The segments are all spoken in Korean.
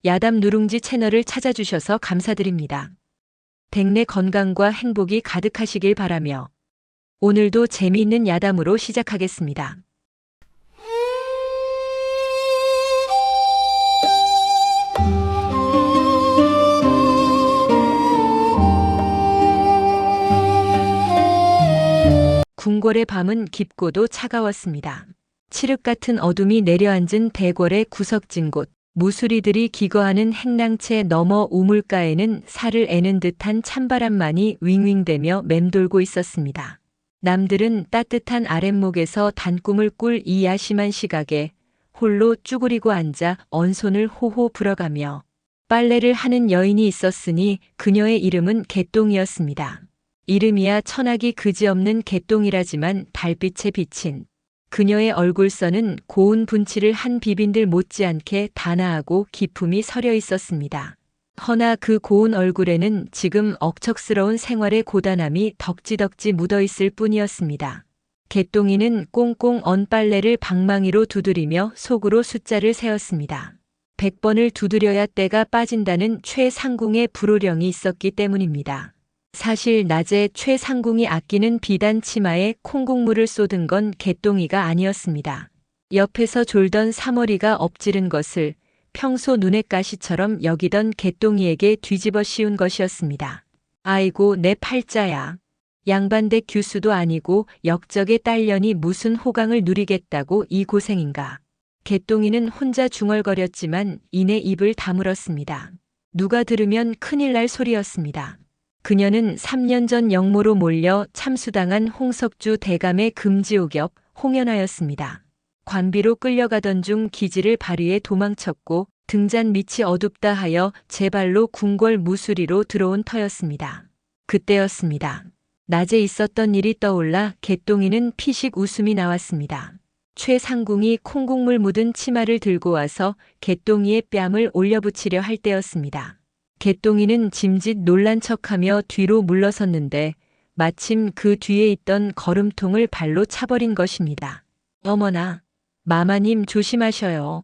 야담 누룽지 채널을 찾아주셔서 감사드립니다. 댁내 건강과 행복이 가득하시길 바라며 오늘도 재미있는 야담으로 시작하겠습니다. 궁궐의 밤은 깊고도 차가웠습니다. 칠흑 같은 어둠이 내려앉은 대궐의 구석진 곳, 무수리들이 기거하는 행랑채 너머 우물가에는 살을 애는 듯한 찬바람만이 윙윙대며 맴돌고 있었습니다. 남들은 따뜻한 아랫목에서 단꿈을 꿀 이 야심한 시각에 홀로 쭈그리고 앉아 언손을 호호 불어가며 빨래를 하는 여인이 있었으니 그녀의 이름은 개똥이었습니다. 이름이야 천하기 그지없는 개똥이라지만 달빛에 비친 그녀의 얼굴선은 고운 분칠을 한 비빈들 못지않게 단아하고 기품이 서려 있었습니다. 허나 그 고운 얼굴에는 지금 억척스러운 생활의 고단함이 덕지덕지 묻어 있을 뿐이었습니다. 개똥이는 꽁꽁 언 빨래를 방망이로 두드리며 속으로 숫자를 세었습니다. 100번을 두드려야 때가 빠진다는 최상궁의 불호령이 있었기 때문입니다. 사실 낮에 최상궁이 아끼는 비단 치마에 콩국물을 쏟은 건 개똥이가 아니었습니다. 옆에서 졸던 사머리가 엎지른 것을 평소 눈의 가시처럼 여기던 개똥이에게 뒤집어 씌운 것이었습니다. 아이고 내 팔자야. 양반대 규수도 아니고 역적의 딸년이 무슨 호강을 누리겠다고 이 고생인가. 개똥이는 혼자 중얼거렸지만 이내 입을 다물었습니다. 누가 들으면 큰일 날 소리였습니다. 그녀는 3년 전 영모로 몰려 참수당한 홍석주 대감의 금지옥엽 홍연아였습니다. 관비로 끌려가던 중 기지를 발휘해 도망쳤고 등잔 밑이 어둡다 하여 제 발로 궁궐 무수리로 들어온 터였습니다. 그때였습니다. 낮에 있었던 일이 떠올라 개똥이는 피식 웃음이 나왔습니다. 최상궁이 콩국물 묻은 치마를 들고 와서 개똥이의 뺨을 올려붙이려 할 때였습니다. 개똥이는 짐짓 놀란 척하며 뒤로 물러섰는데 마침 그 뒤에 있던 거름통을 발로 차버린 것입니다. 어머나, 마마님 조심하셔요.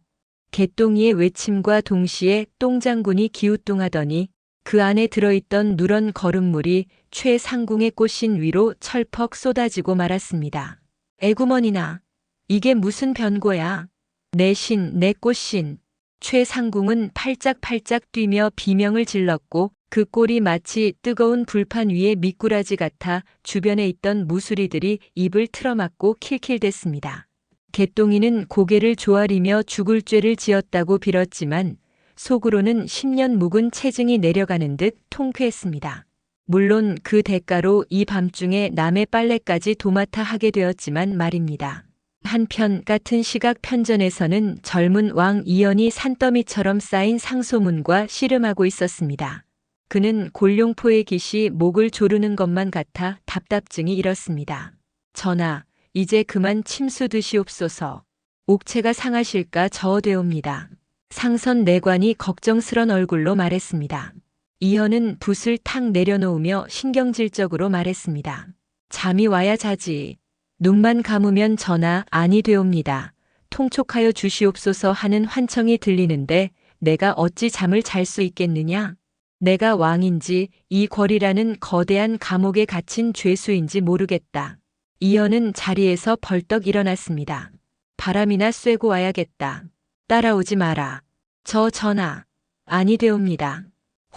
개똥이의 외침과 동시에 똥장군이 기우뚱하더니 그 안에 들어있던 누런 거름물이 최상궁의 꽃신 위로 철퍽 쏟아지고 말았습니다. 에구머니나, 이게 무슨 변고야. 내 신, 내 꽃신. 최상궁은 팔짝팔짝 뛰며 비명을 질렀고 그 꼴이 마치 뜨거운 불판 위에 미꾸라지 같아 주변에 있던 무수리들이 입을 틀어막고 킬킬댔습니다. 개똥이는 고개를 조아리며 죽을 죄를 지었다고 빌었지만 속으로는 10년 묵은 체증이 내려가는 듯 통쾌했습니다. 물론 그 대가로 이 밤중에 남의 빨래까지 도맡아 하게 되었지만 말입니다. 한편 같은 시각 편전에서는 젊은 왕 이연이 산더미처럼 쌓인 상소문과 씨름하고 있었습니다. 그는 골룡포의 깃이 목을 조르는 것만 같아 답답증이 일었습니다. 전하, 이제 그만 침수 드시옵소서. 옥체가 상하실까 저어되옵니다. 상선 내관이 걱정스런 얼굴로 말했습니다. 이연은 붓을 탁 내려놓으며 신경질적으로 말했습니다. 잠이 와야 자지. 눈만 감으면 전하 아니 되옵니다. 통촉하여 주시옵소서 하는 환청이 들리는데 내가 어찌 잠을 잘 수 있겠느냐? 내가 왕인지 이 궐이라는 거대한 감옥에 갇힌 죄수인지 모르겠다. 이연은 자리에서 벌떡 일어났습니다. 바람이나 쐬고 와야겠다. 따라오지 마라. 저 전하. 아니 되옵니다.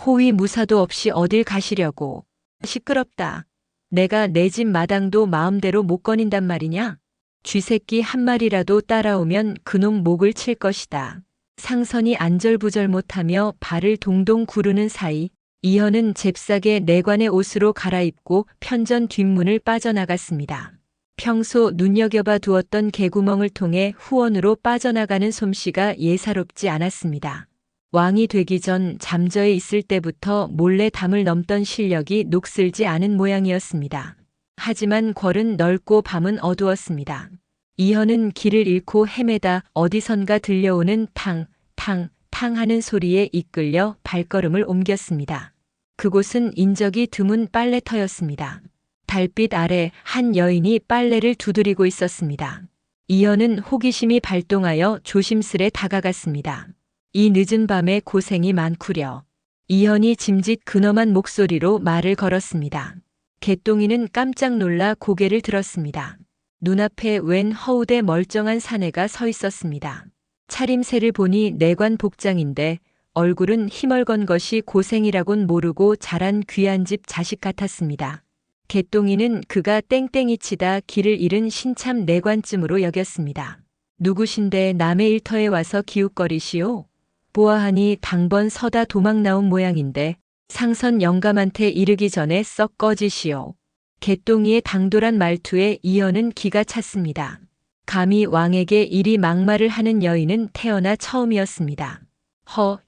호위 무사도 없이 어딜 가시려고. 시끄럽다. 내가 내 집 마당도 마음대로 못 거닌단 말이냐? 쥐새끼 한 마리라도 따라오면 그놈 목을 칠 것이다. 상선이 안절부절 못하며 발을 동동 구르는 사이 이현은 잽싸게 내관의 옷으로 갈아입고 편전 뒷문을 빠져나갔습니다. 평소 눈여겨봐 두었던 개구멍을 통해 후원으로 빠져나가는 솜씨가 예사롭지 않았습니다. 왕이 되기 전 잠저에 있을 때부터 몰래 담을 넘던 실력이 녹슬지 않은 모양이었습니다. 하지만 궐은 넓고 밤은 어두웠습니다. 이현은 길을 잃고 헤매다 어디선가 들려오는 탕, 탕, 탕 하는 소리에 이끌려 발걸음을 옮겼습니다. 그곳은 인적이 드문 빨래터였습니다. 달빛 아래 한 여인이 빨래를 두드리고 있었습니다. 이현은 호기심이 발동하여 조심스레 다가갔습니다. 이 늦은 밤에 고생이 많구려. 이현이 짐짓 근엄한 목소리로 말을 걸었습니다. 개똥이는 깜짝 놀라 고개를 들었습니다. 눈앞에 웬 허우대 멀쩡한 사내가 서 있었습니다. 차림새를 보니 내관 복장인데 얼굴은 희멀건 것이 고생이라곤 모르고 자란 귀한 집 자식 같았습니다. 개똥이는 그가 땡땡이 치다 길을 잃은 신참 내관쯤으로 여겼습니다. 누구신데 남의 일터에 와서 기웃거리시오? 보아하니 당번 서다 도망 나온 모양인데 상선 영감한테 이르기 전에 썩 꺼지시오. 개똥이의 당돌한 말투에 이현은 기가 찼습니다. 감히 왕에게 이리 막말을 하는 여인은 태어나 처음이었습니다.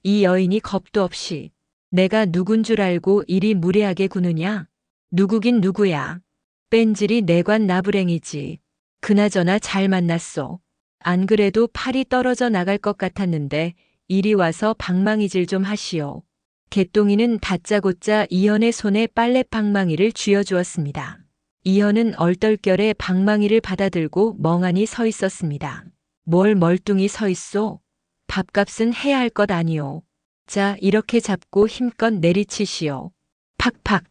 이 여인이 겁도 없이 내가 누군 줄 알고 이리 무례하게 구느냐? 누구긴 누구야. 뺀질이 내관 나부랭이지. 그나저나 잘 만났소. 안 그래도 팔이 떨어져 나갈 것 같았는데 이리 와서 방망이질 좀 하시오. 개똥이는 다짜고짜 이현의 손에 빨래 방망이를 쥐어주었습니다. 이현은 얼떨결에 방망이를 받아들고 멍하니 서 있었습니다. 뭘 멀뚱히 서 있소? 밥값은 해야 할 것 아니오. 자, 이렇게 잡고 힘껏 내리치시오. 팍팍.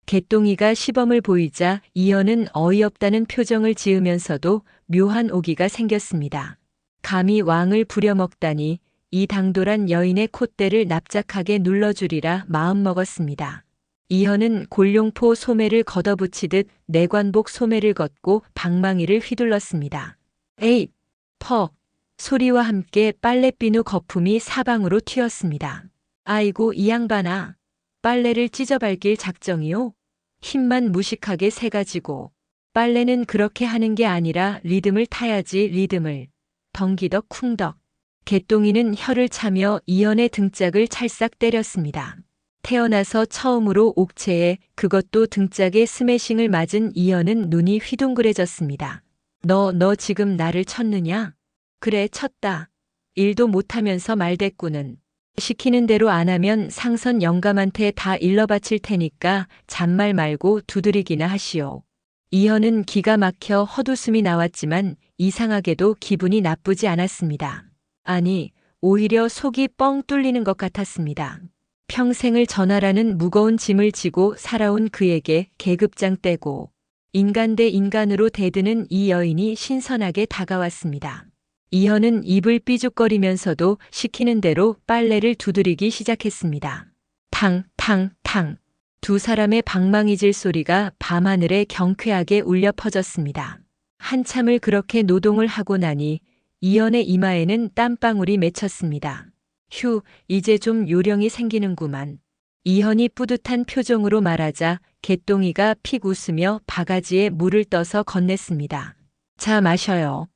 개똥이가 시범을 보이자 이현은 어이없다는 표정을 지으면서도 묘한 오기가 생겼습니다. 감히 왕을 부려먹다니 이 당돌한 여인의 콧대를 납작하게 눌러주리라 마음먹었습니다. 이현은 골룡포 소매를 걷어붙이듯 내관복 소매를 걷고 방망이를 휘둘렀습니다. 에잇! 퍽! 소리와 함께 빨래비누 거품이 사방으로 튀었습니다. 아이고 이 양반아! 빨래를 찢어밟길 작정이요? 힘만 무식하게 세가지고. 빨래는 그렇게 하는 게 아니라 리듬을 타야지 리듬을. 덩기덕 쿵덕. 개똥이는 혀를 차며 이현의 등짝을 찰싹 때렸습니다. 태어나서 처음으로 옥체에 그것도 등짝에 스매싱을 맞은 이현은 눈이 휘둥그레졌습니다. 너 지금 나를 쳤느냐? 그래 쳤다. 일도 못하면서 말대꾸는. 시키는 대로 안 하면 상선 영감한테 다 일러바칠 테니까 잔말 말고 두드리기나 하시오. 이현은 기가 막혀 헛웃음이 나왔지만 이상하게도 기분이 나쁘지 않았습니다. 아니, 오히려 속이 뻥 뚫리는 것 같았습니다. 평생을 전하라는 무거운 짐을 지고 살아온 그에게 계급장 떼고 인간 대 인간으로 대드는 이 여인이 신선하게 다가왔습니다. 이현은 입을 삐죽거리면서도 시키는 대로 빨래를 두드리기 시작했습니다. 탕, 탕, 탕. 두 사람의 방망이질 소리가 밤하늘에 경쾌하게 울려 퍼졌습니다. 한참을 그렇게 노동을 하고 나니 이현의 이마에는 땀방울이 맺혔습니다. 휴, 이제 좀 요령이 생기는구만. 이현이 뿌듯한 표정으로 말하자 개똥이가 픽 웃으며 바가지에 물을 떠서 건넸습니다. 자, 마셔요.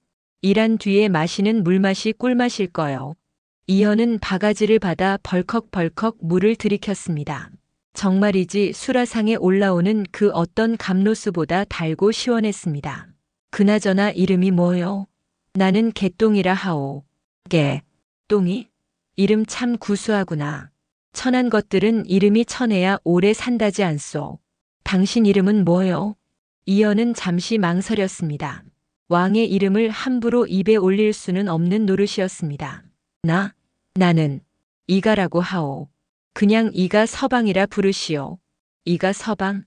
일한 뒤에 마시는 물맛이 꿀맛일 거요. 이현은 바가지를 받아 벌컥벌컥 물을 들이켰습니다. 정말이지 수라상에 올라오는 그 어떤 감로수보다 달고 시원했습니다. 그나저나 이름이 뭐요? 나는 개똥이라 하오. 똥이? 이름 참 구수하구나. 천한 것들은 이름이 천해야 오래 산다지 않소. 당신 이름은 뭐요? 이현은 잠시 망설였습니다. 왕의 이름을 함부로 입에 올릴 수는 없는 노릇이었습니다. 나는 이가라고 하오. 그냥 이가 서방이라 부르시오. 이가 서방?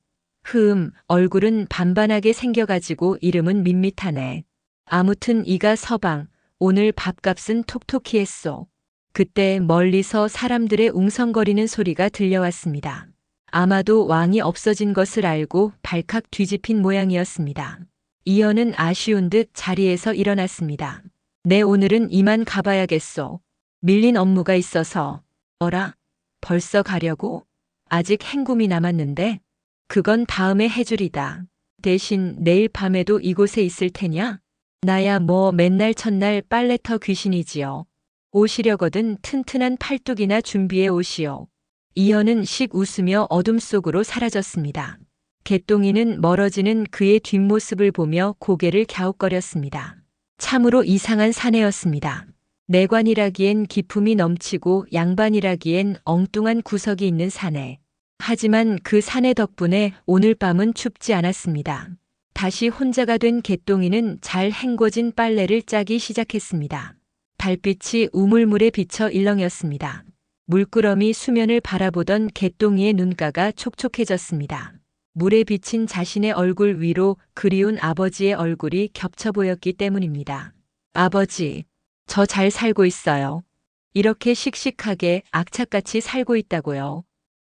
얼굴은 반반하게 생겨가지고 이름은 밋밋하네. 아무튼 이가 서방, 오늘 밥값은 톡톡히 했소. 그때 멀리서 사람들의 웅성거리는 소리가 들려왔습니다. 아마도 왕이 없어진 것을 알고 발칵 뒤집힌 모양이었습니다. 이현은 아쉬운 듯 자리에서 일어났습니다. 네, 오늘은 이만 가봐야겠소. 밀린 업무가 있어서. 어라? 벌써 가려고? 아직 행굼이 남았는데? 그건 다음에 해주리다. 대신 내일 밤에도 이곳에 있을 테냐? 나야 뭐 맨날 첫날 빨래터 귀신이지요. 오시려거든 튼튼한 팔뚝이나 준비해 오시오. 이현은 씩 웃으며 어둠 속으로 사라졌습니다. 개똥이는 멀어지는 그의 뒷모습을 보며 고개를 갸웃거렸습니다. 참으로 이상한 사내였습니다. 내관이라기엔 기품이 넘치고 양반이라기엔 엉뚱한 구석이 있는 사내. 하지만 그 사내 덕분에 오늘 밤은 춥지 않았습니다. 다시 혼자가 된 개똥이는 잘 헹궈진 빨래를 짜기 시작했습니다. 달빛이 우물물에 비쳐 일렁였습니다. 물끄러미 수면을 바라보던 개똥이의 눈가가 촉촉해졌습니다. 물에 비친 자신의 얼굴 위로 그리운 아버지의 얼굴이 겹쳐 보였기 때문입니다. 아버지, 저 잘 살고 있어요. 이렇게 씩씩하게 악착같이 살고 있다고요.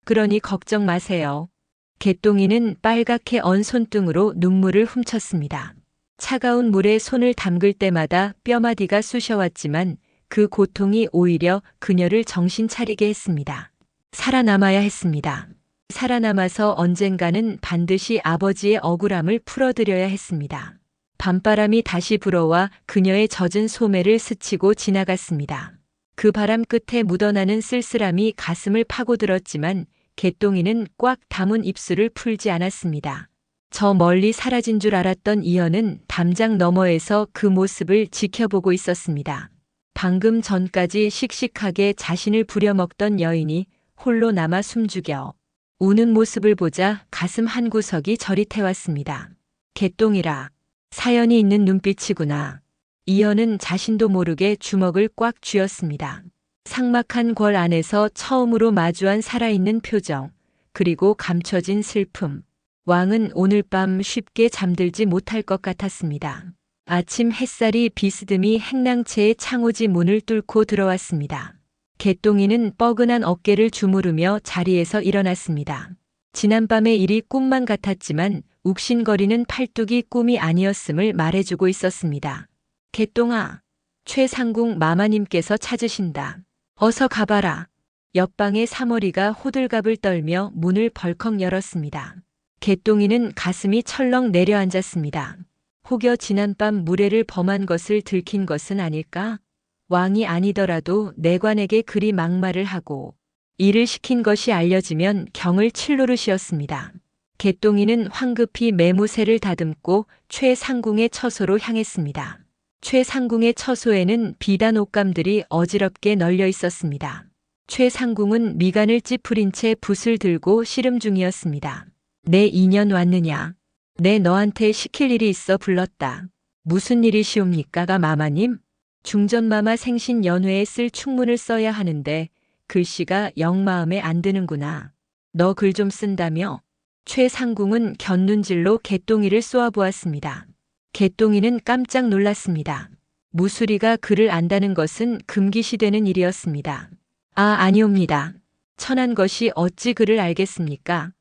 그러니 걱정 마세요. 개똥이는 빨갛게 언 손등으로 눈물을 훔쳤습니다. 차가운 물에 손을 담글 때마다 뼈마디가 쑤셔왔지만 그 고통이 오히려 그녀를 정신 차리게 했습니다. 살아남아야 했습니다. 살아남아서 언젠가는 반드시 아버지의 억울함을 풀어드려야 했습니다. 밤바람이 다시 불어와 그녀의 젖은 소매를 스치고 지나갔습니다. 그 바람 끝에 묻어나는 쓸쓸함이 가슴을 파고들었지만 개똥이는 꽉 담은 입술을 풀지 않았습니다. 저 멀리 사라진 줄 알았던 이현은 담장 너머에서 그 모습을 지켜보고 있었습니다. 방금 전까지 씩씩하게 자신을 부려먹던 여인이 홀로 남아 숨죽여 우는 모습을 보자 가슴 한구석이 저릿해왔습니다. 개똥이라 사연이 있는 눈빛이구나. 이현은 자신도 모르게 주먹을 꽉 쥐었습니다. 삭막한 궐 안에서 처음으로 마주한 살아있는 표정, 그리고 감춰진 슬픔. 왕은 오늘 밤 쉽게 잠들지 못할 것 같았습니다. 아침 햇살이 비스듬히 행랑채의 창호지 문을 뚫고 들어왔습니다. 개똥이는 뻐근한 어깨를 주무르며 자리에서 일어났습니다. 지난밤의 일이 꿈만 같았지만 욱신거리는 팔뚝이 꿈이 아니었음을 말해주고 있었습니다. 개똥아, 최상궁 마마님께서 찾으신다. 어서 가봐라. 옆방의 사머리가 호들갑을 떨며 문을 벌컥 열었습니다. 개똥이는 가슴이 철렁 내려앉았습니다. 혹여 지난밤 무례를 범한 것을 들킨 것은 아닐까? 왕이 아니더라도 내관에게 그리 막말을 하고 일을 시킨 것이 알려지면 경을 칠 노릇이었습니다. 개똥이는 황급히 매무새를 다듬고 최상궁의 처소로 향했습니다. 최상궁의 처소에는 비단 옷감들이 어지럽게 널려 있었습니다. 최상궁은 미간을 찌푸린 채 붓을 들고 씨름 중이었습니다. 내 인연 왔느냐? 내 너한테 시킬 일이 있어 불렀다. 무슨 일이시옵니까, 마마님? 중전마마 생신 연회에 쓸 충문을 써야 하는데 글씨가 영 마음에 안 드는구나. 너 글 좀 쓴다며? 최상궁은 곁눈질로 개똥이를 쏘아보았습니다. 개똥이는 깜짝 놀랐습니다. 무수리가 글을 안다는 것은 금기시되는 일이었습니다. 아니옵니다. 천한 것이 어찌 글을 알겠습니까?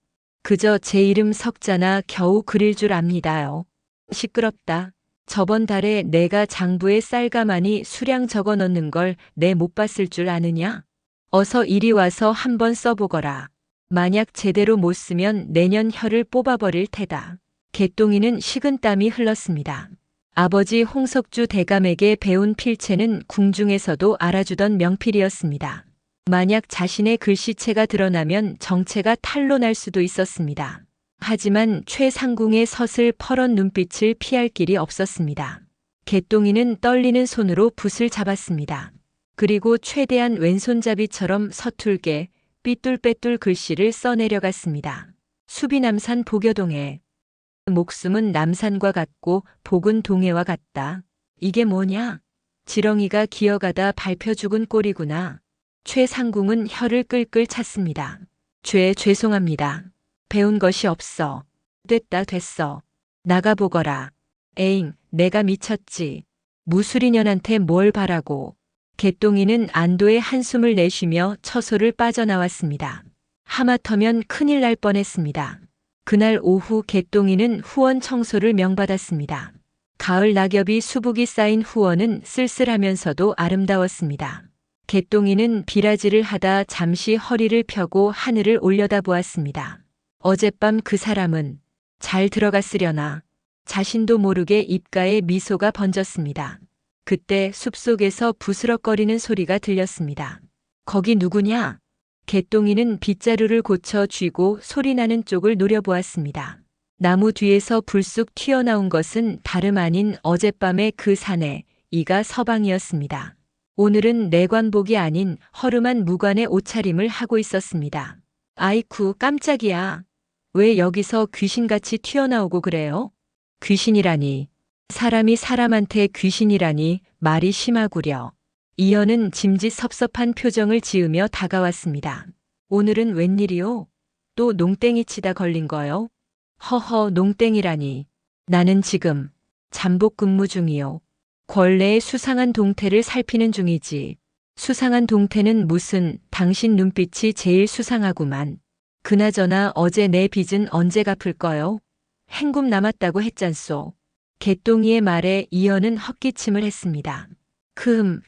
그저 제 이름 석자나 겨우 그릴 줄 압니다요. 시끄럽다. 저번 달에 내가 장부에 쌀가마니 수량 적어 넣는 걸 내 못 봤을 줄 아느냐? 어서 이리 와서 한번 써보거라. 만약 제대로 못 쓰면 내년 혀를 뽑아버릴 테다. 개똥이는 식은땀이 흘렀습니다. 아버지 홍석주 대감에게 배운 필체는 궁중에서도 알아주던 명필이었습니다. 만약 자신의 글씨체가 드러나면 정체가 탄로날 수도 있었습니다. 하지만 최상궁의 서슬 퍼런 눈빛을 피할 길이 없었습니다. 개똥이는 떨리는 손으로 붓을 잡았습니다. 그리고 최대한 왼손잡이처럼 서툴게 삐뚤빼뚤 글씨를 써내려갔습니다. 수비남산 복여동해. 목숨은 남산과 같고 복은 동해와 같다. 이게 뭐냐? 지렁이가 기어가다 밟혀 죽은 꼴이구나. 최상궁은 혀를 끌끌 찼습니다. 죄송합니다. 배운 것이 없어. 됐어. 나가보거라. 에잉, 내가 미쳤지. 무수리년한테 뭘 바라고. 개똥이는 안도의 한숨을 내쉬며 처소를 빠져나왔습니다. 하마터면 큰일 날 뻔했습니다. 그날 오후 개똥이는 후원 청소를 명받았습니다. 가을 낙엽이 수북이 쌓인 후원은 쓸쓸하면서도 아름다웠습니다. 개똥이는 비라지를 하다 잠시 허리를 펴고 하늘을 올려다보았습니다. 어젯밤 그 사람은 잘 들어갔으려나. 자신도 모르게 입가에 미소가 번졌습니다. 그때 숲속에서 부스럭거리는 소리가 들렸습니다. 거기 누구냐? 개똥이는 빗자루를 고쳐 쥐고 소리나는 쪽을 노려보았습니다. 나무 뒤에서 불쑥 튀어나온 것은 다름 아닌 어젯밤의 그 사내, 이가 서방이었습니다. 오늘은 내관복이 아닌 허름한 무관의 옷차림을 하고 있었습니다. 아이쿠, 깜짝이야. 왜 여기서 귀신같이 튀어나오고 그래요? 귀신이라니. 사람이 사람한테 귀신이라니 말이 심하구려. 이현은 짐짓 섭섭한 표정을 지으며 다가왔습니다. 오늘은 웬일이요? 또 농땡이 치다 걸린 거요? 허허, 농땡이라니. 나는 지금 잠복 근무 중이요. 권례의 수상한 동태를 살피는 중이지. 수상한 동태는 무슨, 당신 눈빛이 제일 수상하구만. 그나저나 어제 내 빚은 언제 갚을 거요? 행금 남았다고 했잖소. 개똥이의 말에 이현은 헛기침을 했습니다.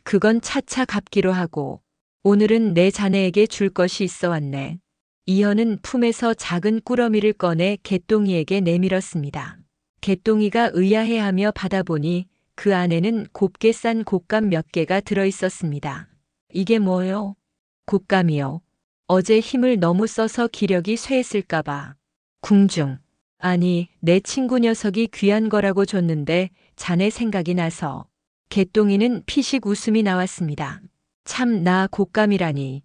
그건 차차 갚기로 하고 오늘은 내 자네에게 줄 것이 있어 왔네. 이현은 품에서 작은 꾸러미를 꺼내 개똥이에게 내밀었습니다. 개똥이가 의아해하며 받아보니 그 안에는 곱게 싼 곶감 몇 개가 들어있었습니다. 이게 뭐요? 곶감이요. 어제 힘을 너무 써서 기력이 쇠했을까봐. 궁중. 아니, 내 친구 녀석이 귀한 거라고 줬는데 자네 생각이 나서. 개똥이는 피식 웃음이 나왔습니다. 참, 나 곶감이라니.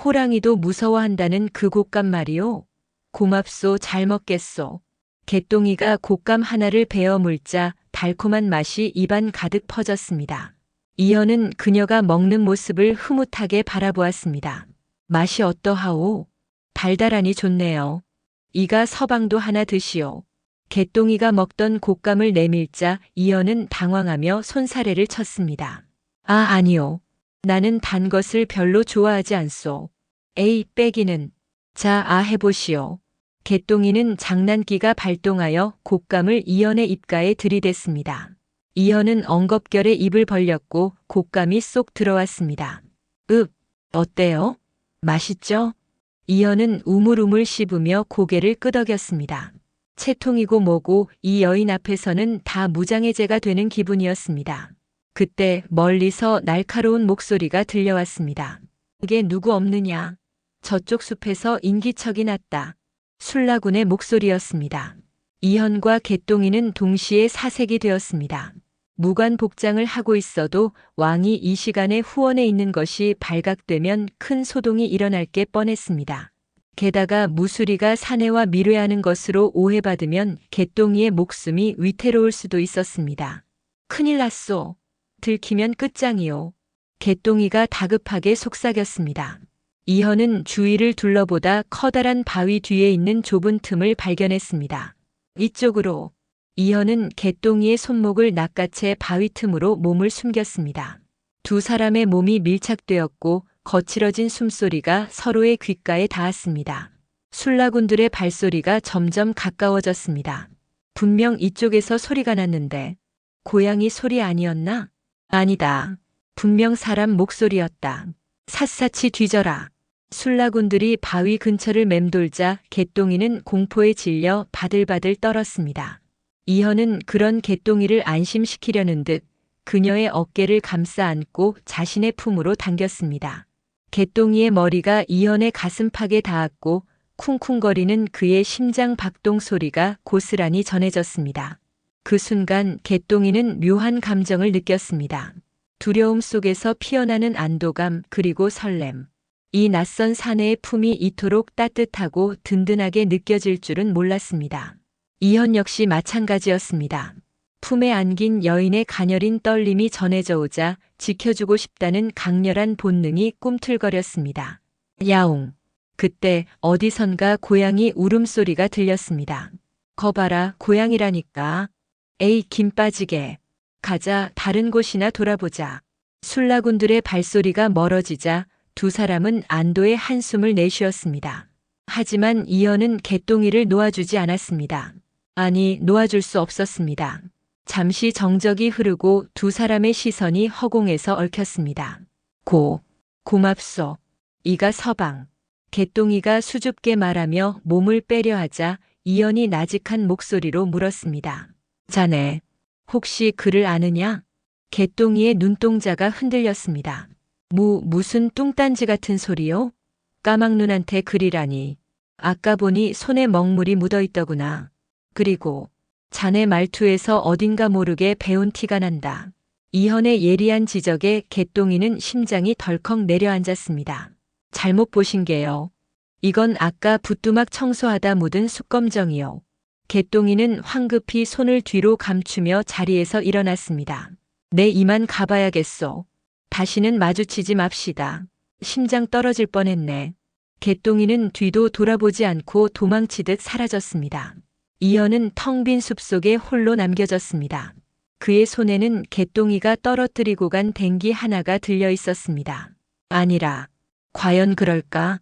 호랑이도 무서워한다는 그 곶감 말이요. 고맙소, 잘 먹겠소. 개똥이가 곶감 하나를 베어 물자 달콤한 맛이 입안 가득 퍼졌습니다. 이현은 그녀가 먹는 모습을 흐뭇하게 바라보았습니다. 맛이 어떠하오? 달달하니 좋네요. 이가 서방도 하나 드시오. 개똥이가 먹던 곶감을 내밀자 이현은 당황하며 손사래를 쳤습니다. 아니요. 나는 단 것을 별로 좋아하지 않소. 에이, 빼기는. 자, 해보시오. 개똥이는 장난기가 발동하여 곶감을 이현의 입가에 들이댔습니다. 이현은 엉겁결에 입을 벌렸고 곶감이 쏙 들어왔습니다. 어때요? 맛있죠? 이현은 우물우물 씹으며 고개를 끄덕였습니다. 채통이고 뭐고 이 여인 앞에서는 다 무장해제가 되는 기분이었습니다. 그때 멀리서 날카로운 목소리가 들려왔습니다. 그게 누구 없느냐? 저쪽 숲에서 인기척이 났다. 술라군의 목소리였습니다. 이현과 개똥이는 동시에 사색이 되었습니다. 무관 복장을 하고 있어도 왕이 이 시간에 후원에 있는 것이 발각되면 큰 소동이 일어날 게 뻔했습니다. 게다가 무수리가 사내와 밀회하는 것으로 오해받으면 개똥이의 목숨이 위태로울 수도 있었습니다. 큰일 났소. 들키면 끝장이요. 개똥이가 다급하게 속삭였습니다. 이현은 주위를 둘러보다 커다란 바위 뒤에 있는 좁은 틈을 발견했습니다. 이쪽으로. 이현은 개똥이의 손목을 낚아채 바위 틈으로 몸을 숨겼습니다. 두 사람의 몸이 밀착되었고 거칠어진 숨소리가 서로의 귓가에 닿았습니다. 술라군들의 발소리가 점점 가까워졌습니다. 분명 이쪽에서 소리가 났는데 고양이 소리 아니었나? 아니다. 분명 사람 목소리였다. 샅샅이 뒤져라. 술라군들이 바위 근처를 맴돌자 개똥이는 공포에 질려 바들바들 떨었습니다. 이현은 그런 개똥이를 안심시키려는 듯 그녀의 어깨를 감싸 안고 자신의 품으로 당겼습니다. 개똥이의 머리가 이현의 가슴팍에 닿았고 쿵쿵거리는 그의 심장 박동 소리가 고스란히 전해졌습니다. 그 순간 개똥이는 묘한 감정을 느꼈습니다. 두려움 속에서 피어나는 안도감 그리고 설렘. 이 낯선 사내의 품이 이토록 따뜻하고 든든하게 느껴질 줄은 몰랐습니다. 이현 역시 마찬가지였습니다. 품에 안긴 여인의 가녀린 떨림이 전해져 오자 지켜주고 싶다는 강렬한 본능이 꿈틀거렸습니다. 야옹. 그때 어디선가 고양이 울음소리가 들렸습니다. 거봐라, 고양이라니까. 에이, 김 빠지게. 가자, 다른 곳이나 돌아보자. 술라군들의 발소리가 멀어지자 두 사람은 안도의 한숨을 내쉬었습니다. 하지만 이현은 개똥이를 놓아주지 않았습니다. 아니, 놓아줄 수 없었습니다. 잠시 정적이 흐르고 두 사람의 시선이 허공에서 얽혔습니다. 고맙소. 이가 서방. 개똥이가 수줍게 말하며 몸을 빼려 하자 이현이 나직한 목소리로 물었습니다. 자네, 혹시 그를 아느냐? 개똥이의 눈동자가 흔들렸습니다. 무슨 뚱딴지 같은 소리요? 까막눈한테 그리라니. 아까 보니 손에 먹물이 묻어있더구나. 그리고 자네 말투에서 어딘가 모르게 배운 티가 난다. 이현의 예리한 지적에 개똥이는 심장이 덜컥 내려앉았습니다. 잘못 보신 게요. 이건 아까 부뚜막 청소하다 묻은 숯검정이요. 개똥이는 황급히 손을 뒤로 감추며 자리에서 일어났습니다. 내 이만 가봐야겠소. 다시는 마주치지 맙시다. 심장 떨어질 뻔했네. 개똥이는 뒤도 돌아보지 않고 도망치듯 사라졌습니다. 이현은 텅 빈 숲속에 홀로 남겨졌습니다. 그의 손에는 개똥이가 떨어뜨리고 간 댕기 하나가 들려 있었습니다. 아니라, 과연 그럴까?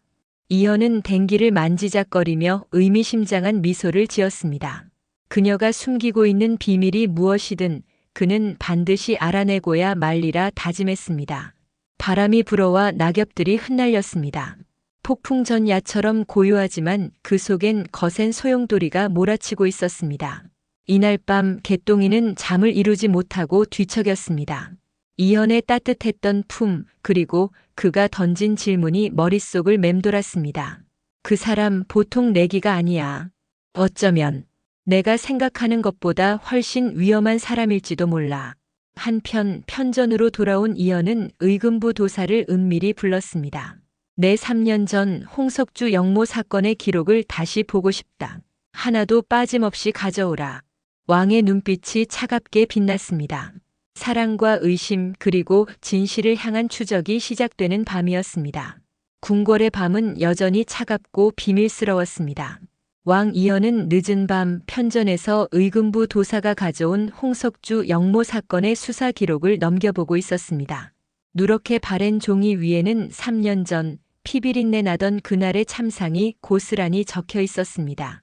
이현은 댕기를 만지작거리며 의미심장한 미소를 지었습니다. 그녀가 숨기고 있는 비밀이 무엇이든 그는 반드시 알아내고야 말리라 다짐했습니다. 바람이 불어와 낙엽들이 흩날렸습니다. 폭풍전야처럼 고요하지만 그 속엔 거센 소용돌이가 몰아치고 있었습니다. 이날 밤 개똥이는 잠을 이루지 못하고 뒤척였습니다. 이현의 따뜻했던 품, 그리고 그가 던진 질문이 머릿속을 맴돌았습니다. 그 사람 보통 내기가 아니야. 어쩌면 내가 생각하는 것보다 훨씬 위험한 사람일지도 몰라. 한편 편전으로 돌아온 이현은 의금부 도사를 은밀히 불렀습니다. 내 3년 전 홍석주 영모 사건의 기록을 다시 보고 싶다. 하나도 빠짐없이 가져오라. 왕의 눈빛이 차갑게 빛났습니다. 사랑과 의심 그리고 진실을 향한 추적이 시작되는 밤이었습니다. 궁궐의 밤은 여전히 차갑고 비밀스러웠습니다. 왕 이현은 늦은 밤 편전에서 의금부 도사가 가져온 홍석주 영모 사건의 수사 기록을 넘겨보고 있었습니다. 누렇게 바랜 종이 위에는 3년 전 피비린내 나던 그날의 참상이 고스란히 적혀 있었습니다.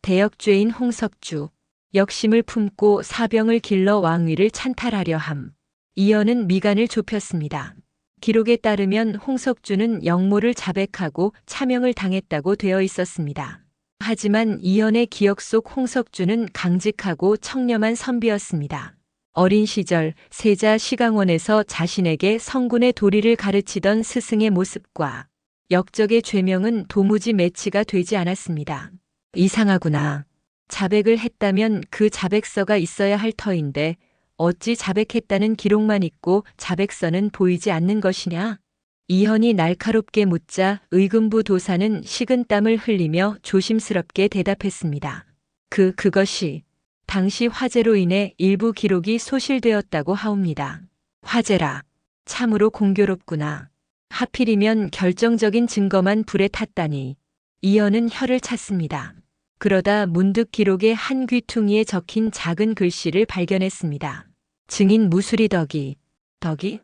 대역죄인 홍석주, 역심을 품고 사병을 길러 왕위를 찬탈하려 함. 이현은 미간을 좁혔습니다. 기록에 따르면 홍석주는 영모를 자백하고 차명을 당했다고 되어 있었습니다. 하지만 이현의 기억 속 홍석주는 강직하고 청렴한 선비였습니다. 어린 시절 세자 시강원에서 자신에게 성군의 도리를 가르치던 스승의 모습과 역적의 죄명은 도무지 매치가 되지 않았습니다. 이상하구나. 자백을 했다면 그 자백서가 있어야 할 터인데 어찌 자백했다는 기록만 있고 자백서는 보이지 않는 것이냐? 이현이 날카롭게 묻자 의금부 도사는 식은땀을 흘리며 조심스럽게 대답했습니다. 그것이 당시 화재로 인해 일부 기록이 소실되었다고 하옵니다. 화재라. 참으로 공교롭구나. 하필이면 결정적인 증거만 불에 탔다니. 이현은 혀를 찼습니다. 그러다 문득 기록의 한 귀퉁이에 적힌 작은 글씨를 발견했습니다. 증인 무수리 덕이. 덕이?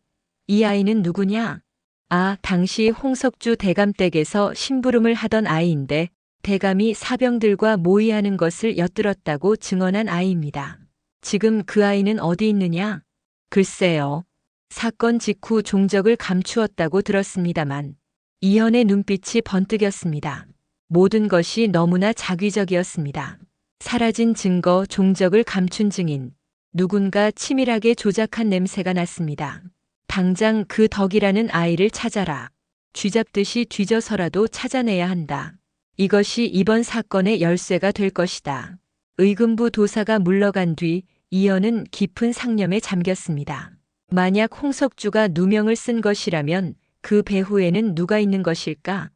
이 아이는 누구냐? 아, 당시 홍석주 대감댁에서 심부름을 하던 아이인데 대감이 사병들과 모의하는 것을 엿들었다고 증언한 아이입니다. 지금 그 아이는 어디 있느냐? 글쎄요. 사건 직후 종적을 감추었다고 들었습니다만. 이현의 눈빛이 번뜩였습니다. 모든 것이 너무나 자기적이었습니다. 사라진 증거, 종적을 감춘 증인. 누군가 치밀하게 조작한 냄새가 났습니다. 당장 그 덕이라는 아이를 찾아라. 쥐잡듯이 뒤져서라도 찾아내야 한다. 이것이 이번 사건의 열쇠가 될 것이다. 의금부 도사가 물러간 뒤 이현은 깊은 상념에 잠겼습니다. 만약 홍석주가 누명을 쓴 것이라면 그 배후에는 누가 있는 것일까?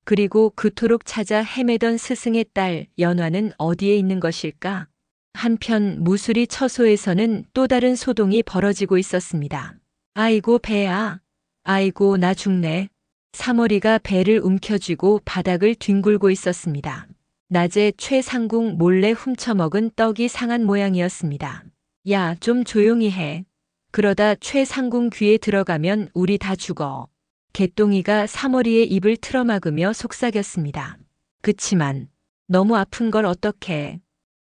그리고 그토록 찾아 헤매던 스승의 딸 연화는 어디에 있는 것일까? 한편 무수리 처소에서는 또 다른 소동이 벌어지고 있었습니다. 아이고 배야. 아이고 나 죽네. 사머리가 배를 움켜쥐고 바닥을 뒹굴고 있었습니다. 낮에 최상궁 몰래 훔쳐먹은 떡이 상한 모양이었습니다. 야, 좀 조용히 해. 그러다 최상궁 귀에 들어가면 우리 다 죽어. 개똥이가 사머리의 입을 틀어막으며 속삭였습니다. 그치만 너무 아픈 걸 어떡해.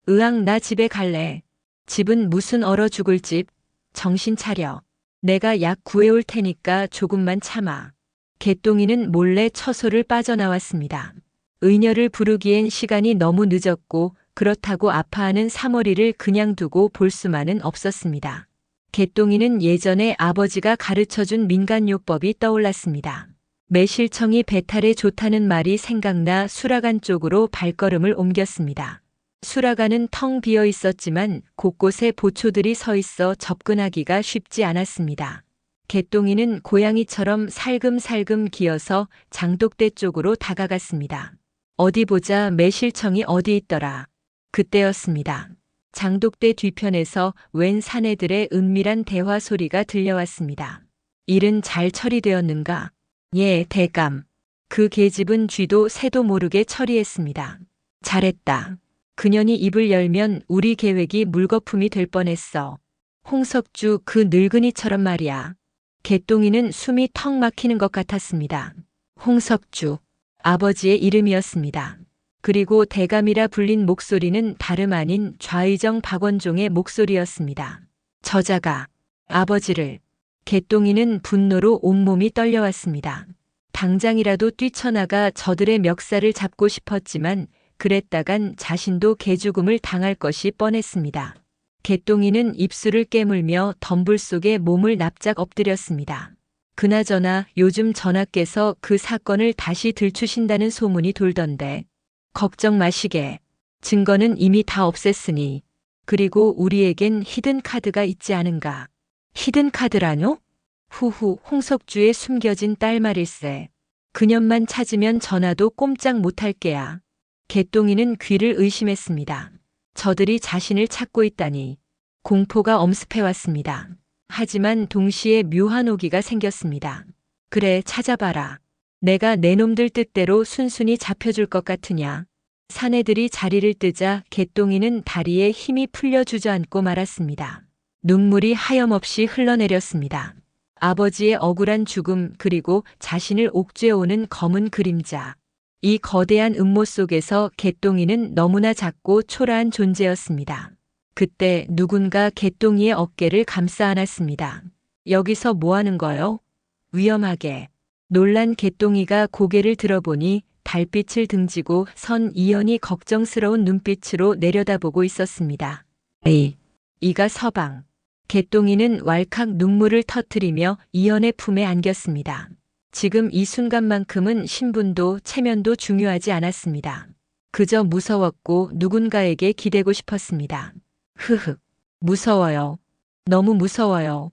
으앙 나 집에 갈래. 집은 무슨 얼어 죽을 집. 정신 차려. 내가 약 구해올 테니까 조금만 참아. 개똥이는 몰래 처소를 빠져나왔습니다. 의녀를 부르기엔 시간이 너무 늦었고 그렇다고 아파하는 사머리를 그냥 두고 볼 수만은 없었습니다. 개똥이는 예전에 아버지가 가르쳐준 민간요법이 떠올랐습니다. 매실청이 배탈에 좋다는 말이 생각나 수라간 쪽으로 발걸음을 옮겼습니다. 수라간은 텅 비어 있었지만 곳곳에 보초들이 서 있어 접근하기가 쉽지 않았습니다. 개똥이는 고양이처럼 살금살금 기어서 장독대 쪽으로 다가갔습니다. 어디 보자 매실청이 어디 있더라. 그때였습니다. 장독대 뒤편에서 웬 사내들의 은밀한 대화 소리가 들려왔습니다. 일은 잘 처리되었는가? 예, 대감. 그 계집은 쥐도 새도 모르게 처리했습니다. 잘했다. 그년이 입을 열면 우리 계획이 물거품이 될 뻔했어. 홍석주 그 늙은이처럼 말이야. 개똥이는 숨이 턱 막히는 것 같았습니다. 홍석주, 아버지의 이름이었습니다. 그리고 대감이라 불린 목소리는 다름 아닌 좌의정 박원종의 목소리였습니다. 저자가 아버지를, 개똥이는 분노로 온몸이 떨려왔습니다. 당장이라도 뛰쳐나가 저들의 멱살을 잡고 싶었지만 그랬다간 자신도 개죽음을 당할 것이 뻔했습니다. 개똥이는 입술을 깨물며 덤불 속에 몸을 납작 엎드렸습니다. 그나저나 요즘 전하께서 그 사건을 다시 들추신다는 소문이 돌던데 걱정 마시게. 증거는 이미 다 없앴으니. 그리고 우리에겐 히든 카드가 있지 않은가. 히든 카드라뇨? 후후 홍석주의 숨겨진 딸 말일세. 그년만 찾으면 전하도 꼼짝 못할 게야. 개똥이는 귀를 의심했습니다. 저들이 자신을 찾고 있다니. 공포가 엄습해왔습니다. 하지만 동시에 묘한 오기가 생겼습니다. 그래, 찾아봐라. 내가 내 놈들 뜻대로 순순히 잡혀줄 것 같으냐. 사내들이 자리를 뜨자 개똥이는 다리에 힘이 풀려 주저앉고 말았습니다. 눈물이 하염없이 흘러내렸습니다. 아버지의 억울한 죽음 그리고 자신을 옥죄어오는 검은 그림자. 이 거대한 음모 속에서 개똥이는 너무나 작고 초라한 존재였습니다. 그때 누군가 개똥이의 어깨를 감싸 안았습니다. 여기서 뭐 하는 거요? 위험하게. 놀란 개똥이가 고개를 들어보니 달빛을 등지고 선 이연이 걱정스러운 눈빛으로 내려다보고 있었습니다. 에이, 이가 서방. 개똥이는 왈칵 눈물을 터뜨리며 이연의 품에 안겼습니다. 지금 이 순간만큼은 신분도 체면도 중요하지 않았습니다. 그저 무서웠고 누군가에게 기대고 싶었습니다. 흐흐, 무서워요. 너무 무서워요.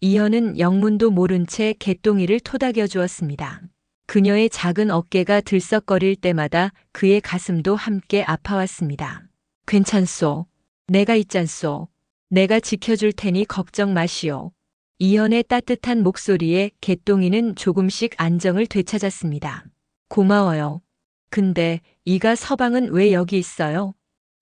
이현은 영문도 모른 채 개똥이를 토닥여 주었습니다. 그녀의 작은 어깨가 들썩거릴 때마다 그의 가슴도 함께 아파왔습니다. 괜찮소. 내가 있잖소. 내가 지켜줄 테니 걱정 마시오. 이현의 따뜻한 목소리에 개똥이는 조금씩 안정을 되찾았습니다. 고마워요. 근데 이가 서방은 왜 여기 있어요?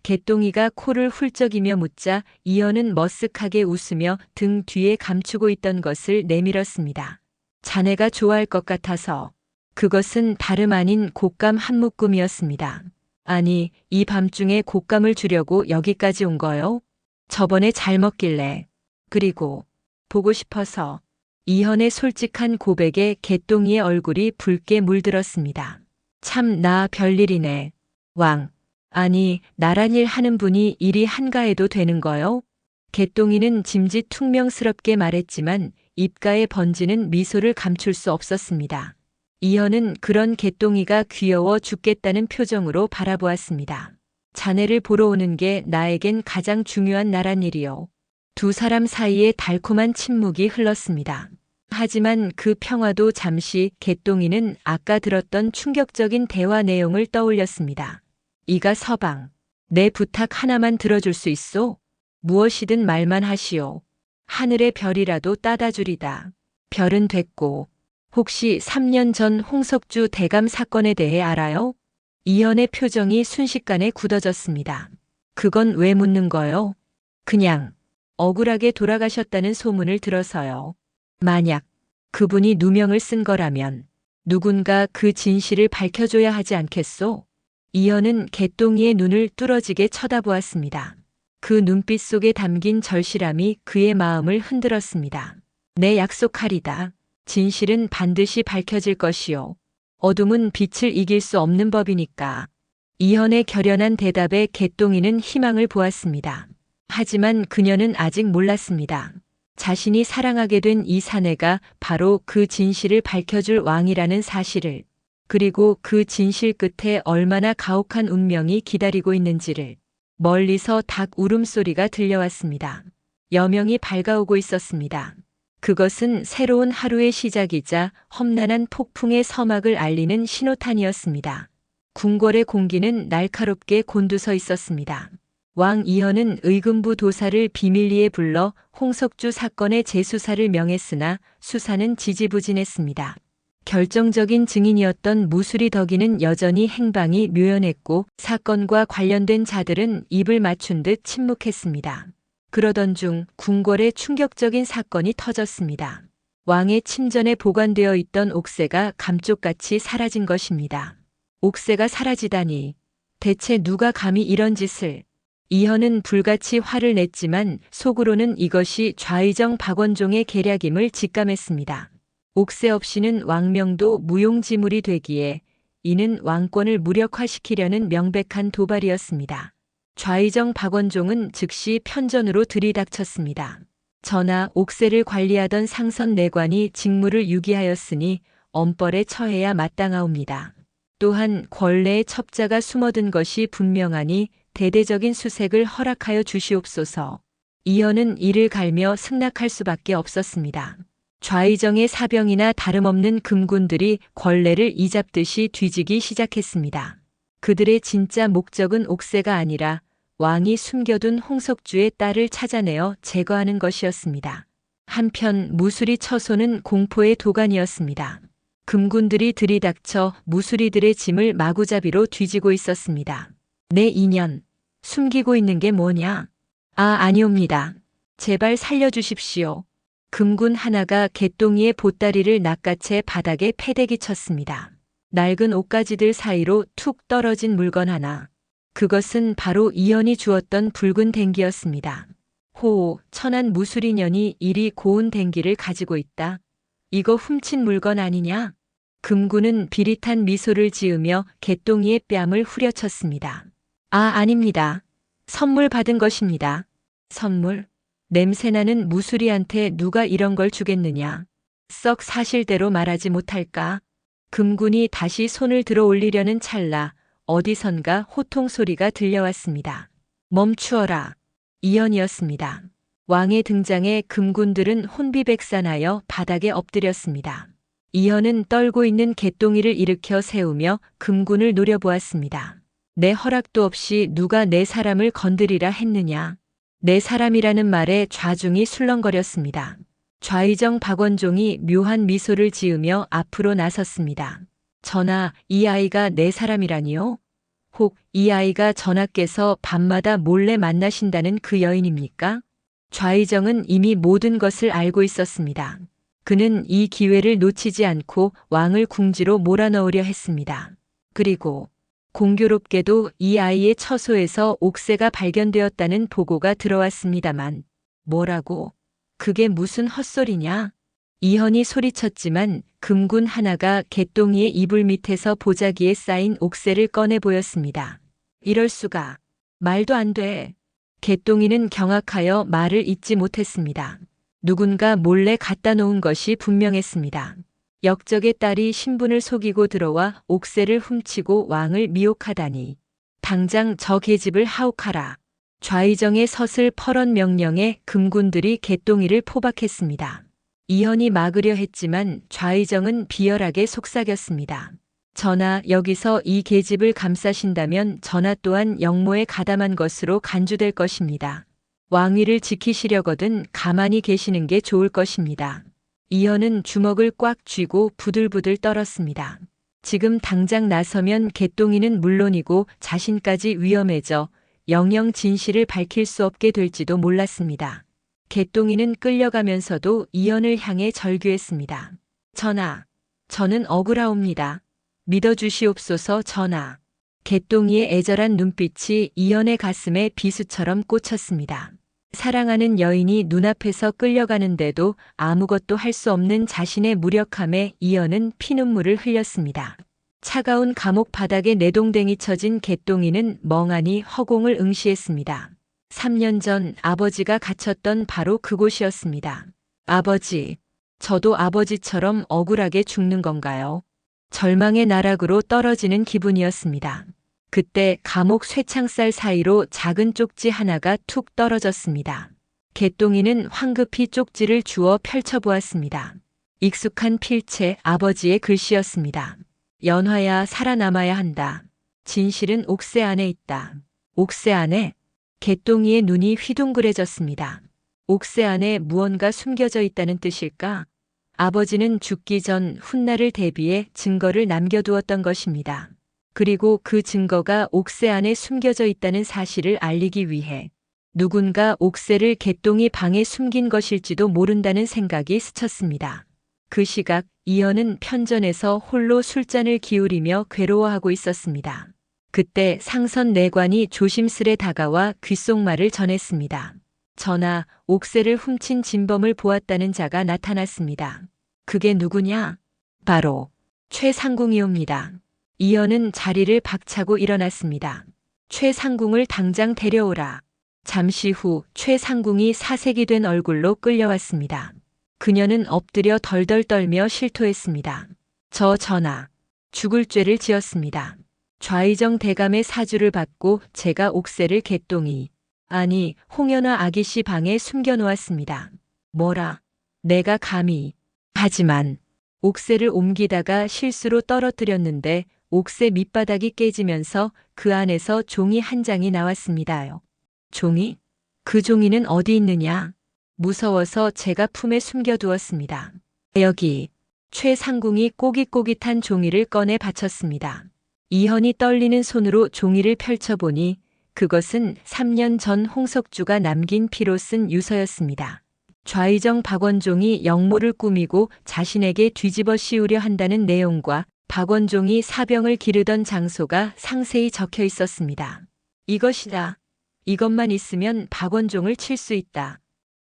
개똥이가 코를 훌쩍이며 묻자 이현은 머쓱하게 웃으며 등 뒤에 감추고 있던 것을 내밀었습니다. 자네가 좋아할 것 같아서. 그것은 다름 아닌 곶감 한 묶음이었습니다. 아니, 이 밤중에 곶감을 주려고 여기까지 온 거요? 저번에 잘 먹길래. 그리고 보고 싶어서. 이현의 솔직한 고백에 개똥이의 얼굴이 붉게 물들었습니다. 참 나 별일이네. 왕. 아니, 나란 일 하는 분이 일이 한가해도 되는 거요? 개똥이는 짐짓퉁명스럽게 말했지만 입가에 번지는 미소를 감출 수 없었습니다. 이현은 그런 개똥이가 귀여워 죽겠다는 표정으로 바라보았습니다. 자네를 보러 오는 게 나에겐 가장 중요한 나란 일이요. 두 사람 사이에 달콤한 침묵이 흘렀습니다. 하지만 그 평화도 잠시 개똥이는 아까 들었던 충격적인 대화 내용을 떠올렸습니다. 이가 서방, 내 부탁 하나만 들어줄 수 있소? 무엇이든 말만 하시오. 하늘의 별이라도 따다 주리다. 별은 됐고, 혹시 3년 전 홍석주 대감 사건에 대해 알아요? 이현의 표정이 순식간에 굳어졌습니다. 그건 왜 묻는 거요? 그냥 억울하게 돌아가셨다는 소문을 들어서요. 만약 그분이 누명을 쓴 거라면 누군가 그 진실을 밝혀줘야 하지 않겠소? 이현은 개똥이의 눈을 뚫어지게 쳐다보았습니다. 그 눈빛 속에 담긴 절실함이 그의 마음을 흔들었습니다. 내 약속하리다. 진실은 반드시 밝혀질 것이요. 어둠은 빛을 이길 수 없는 법이니까. 이현의 결연한 대답에 개똥이는 희망을 보았습니다. 하지만 그녀는 아직 몰랐습니다. 자신이 사랑하게 된 이 사내가 바로 그 진실을 밝혀줄 왕이라는 사실을, 그리고 그 진실 끝에 얼마나 가혹한 운명이 기다리고 있는지를. 멀리서 닭 울음소리가 들려왔습니다. 여명이 밝아오고 있었습니다. 그것은 새로운 하루의 시작이자 험난한 폭풍의 서막을 알리는 신호탄이었습니다. 궁궐의 공기는 날카롭게 곤두서 있었습니다. 왕 이현은 의금부 도사를 비밀리에 불러 홍석주 사건의 재수사를 명했으나 수사는 지지부진했습니다. 결정적인 증인이었던 무수리 덕이는 여전히 행방이 묘연했고 사건과 관련된 자들은 입을 맞춘 듯 침묵했습니다. 그러던 중 궁궐에 충격적인 사건이 터졌습니다. 왕의 침전에 보관되어 있던 옥새가 감쪽같이 사라진 것입니다. 옥새가 사라지다니 대체 누가 감히 이런 짓을. 이현은 불같이 화를 냈지만 속으로는 이것이 좌의정 박원종의 계략임을 직감했습니다. 옥새 없이는 왕명도 무용지물이 되기에 이는 왕권을 무력화시키려는 명백한 도발이었습니다. 좌의정 박원종은 즉시 편전으로 들이닥쳤습니다. 전하, 옥새를 관리하던 상선 내관이 직무를 유기하였으니 엄벌에 처해야 마땅하옵니다. 또한 권례의 첩자가 숨어든 것이 분명하니 대대적인 수색을 허락하여 주시옵소서. 이현은 이를 갈며 승낙할 수밖에 없었습니다. 좌의정의 사병이나 다름없는 금군들이 권례를 이잡듯이 뒤지기 시작했습니다. 그들의 진짜 목적은 옥새가 아니라 왕이 숨겨둔 홍석주의 딸을 찾아내어 제거하는 것이었습니다. 한편 무수리 처소는 공포의 도가니였습니다. 금군들이 들이닥쳐 무수리들의 짐을 마구잡이로 뒤지고 있었습니다. 내 인연, 숨기고 있는 게 뭐냐? 아니옵니다. 제발 살려주십시오. 금군 하나가 개똥이의 보따리를 낚아채 바닥에 패대기 쳤습니다. 낡은 옷가지들 사이로 툭 떨어진 물건 하나. 그것은 바로 이현이 주었던 붉은 댕기였습니다. 호, 천한 무수리년이 이리 고운 댕기를 가지고 있다. 이거 훔친 물건 아니냐? 금군은 비릿한 미소를 지으며 개똥이의 뺨을 후려쳤습니다. 아닙니다. 선물 받은 것입니다. 선물? 냄새나는 무수리한테 누가 이런 걸 주겠느냐? 썩 사실대로 말하지 못할까? 금군이 다시 손을 들어 올리려는 찰나 어디선가 호통 소리가 들려왔습니다. 멈추어라. 이현이었습니다. 왕의 등장에 금군들은 혼비백산하여 바닥에 엎드렸습니다. 이현은 떨고 있는 개똥이를 일으켜 세우며 금군을 노려보았습니다. 내 허락도 없이 누가 내 사람을 건드리라 했느냐. 내 사람이라는 말에 좌중이 술렁거렸습니다. 좌의정 박원종이 묘한 미소를 지으며 앞으로 나섰습니다. 전하, 이 아이가 내 사람이라니요? 혹 이 아이가 전하께서 밤마다 몰래 만나신다는 그 여인입니까? 좌의정은 이미 모든 것을 알고 있었습니다. 그는 이 기회를 놓치지 않고 왕을 궁지로 몰아넣으려 했습니다. 그리고 공교롭게도 이 아이의 처소에서 옥새가 발견되었다는 보고가 들어왔습니다만 뭐라고? 그게 무슨 헛소리냐? 이현이 소리쳤지만 금군 하나가 개똥이의 이불 밑에서 보자기에 쌓인 옥새를 꺼내 보였습니다. 이럴 수가. 말도 안 돼. 개똥이는 경악하여 말을 잇지 못했습니다. 누군가 몰래 갖다 놓은 것이 분명했습니다. 역적의 딸이 신분을 속이고 들어와 옥새를 훔치고 왕을 미혹하다니. 당장 저 계집을 하옥하라. 좌의정의 서슬 퍼런 명령에 금군들이 개똥이를 포박했습니다. 이현이 막으려 했지만 좌의정은 비열하게 속삭였습니다. 전하, 여기서 이 계집을 감싸신다면 전하 또한 역모에 가담한 것으로 간주될 것입니다. 왕위를 지키시려거든 가만히 계시는 게 좋을 것입니다. 이현은 주먹을 꽉 쥐고 부들부들 떨었습니다. 지금 당장 나서면 개똥이는 물론이고 자신까지 위험해져 영영 진실을 밝힐 수 없게 될지도 몰랐습니다. 개똥이는 끌려가면서도 이현을 향해 절규했습니다. 전하, 저는 억울하옵니다. 믿어주시옵소서 전하. 개똥이의 애절한 눈빛이 이현의 가슴에 비수처럼 꽂혔습니다. 사랑하는 여인이 눈앞에서 끌려가는데도 아무것도 할 수 없는 자신의 무력함에 이현은 피눈물을 흘렸습니다. 차가운 감옥 바닥에 내동댕이 쳐진 개똥이는 멍하니 허공을 응시했습니다. 3년 전 아버지가 갇혔던 바로 그곳이었습니다. 아버지, 저도 아버지처럼 억울하게 죽는 건가요? 절망의 나락으로 떨어지는 기분이었습니다. 그때 감옥 쇠창살 사이로 작은 쪽지 하나가 툭 떨어졌습니다. 개똥이는 황급히 쪽지를 주워 펼쳐보았습니다. 익숙한 필체 아버지의 글씨였습니다. 연화야 살아남아야 한다. 진실은 옥새 안에 있다. 옥새 안에? 개똥이의 눈이 휘둥그레졌습니다. 옥새 안에 무언가 숨겨져 있다는 뜻일까? 아버지는 죽기 전 훗날을 대비해 증거를 남겨두었던 것입니다. 그리고 그 증거가 옥새 안에 숨겨져 있다는 사실을 알리기 위해 누군가 옥새를 개똥이 방에 숨긴 것일지도 모른다는 생각이 스쳤습니다. 그 시각 이현은 편전에서 홀로 술잔을 기울이며 괴로워하고 있었습니다. 그때 상선 내관이 조심스레 다가와 귓속말을 전했습니다. 전하, 옥새를 훔친 진범을 보았다는 자가 나타났습니다. 그게 누구냐? 바로 최상궁이옵니다. 이현은 자리를 박차고 일어났습니다. 최상궁을 당장 데려오라. 잠시 후 최상궁이 사색이 된 얼굴로 끌려왔습니다. 그녀는 엎드려 덜덜 떨며 실토했습니다. 저 전하, 죽을 죄를 지었습니다. 좌의정 대감의 사주를 받고 제가 옥새를 개똥이, 아니 홍연화 아기씨 방에 숨겨놓았습니다. 뭐라? 내가 감히. 하지만 옥새를 옮기다가 실수로 떨어뜨렸는데 옥새 밑바닥이 깨지면서 그 안에서 종이 한 장이 나왔습니다요. 종이? 그 종이는 어디 있느냐? 무서워서 제가 품에 숨겨두었습니다. 여기. 최상궁이 꼬깃꼬깃한 종이를 꺼내 바쳤습니다. 이현이 떨리는 손으로 종이를 펼쳐보니 그것은 3년 전 홍석주가 남긴 피로 쓴 유서였습니다. 좌의정 박원종이 역모를 꾸미고 자신에게 뒤집어 씌우려 한다는 내용과 박원종이 사병을 기르던 장소가 상세히 적혀 있었습니다. 이것이다. 이것만 있으면 박원종을 칠 수 있다.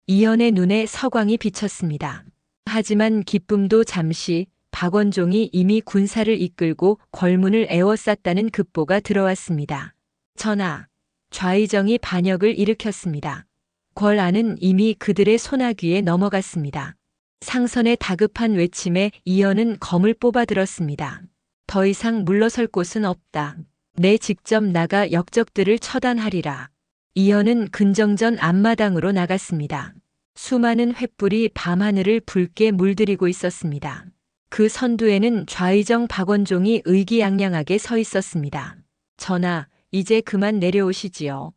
이현의 눈에 서광이 비쳤습니다. 하지만 기쁨도 잠시. 박원종이 이미 군사를 이끌고 궐문을 에워쌌다는 급보가 들어왔습니다. 전하, 좌의정이 반역을 일으켰습니다. 궐 안은 이미 그들의 손아귀에 넘어갔습니다. 상선의 다급한 외침에 이현은 검을 뽑아들었습니다. 더 이상 물러설 곳은 없다. 내 직접 나가 역적들을 처단하리라. 이현은 근정전 앞마당으로 나갔습니다. 수많은 횃불이 밤하늘을 붉게 물들이고 있었습니다. 그 선두에는 좌의정 박원종이 의기양양하게 서 있었습니다. 전하, 이제 그만 내려오시지요.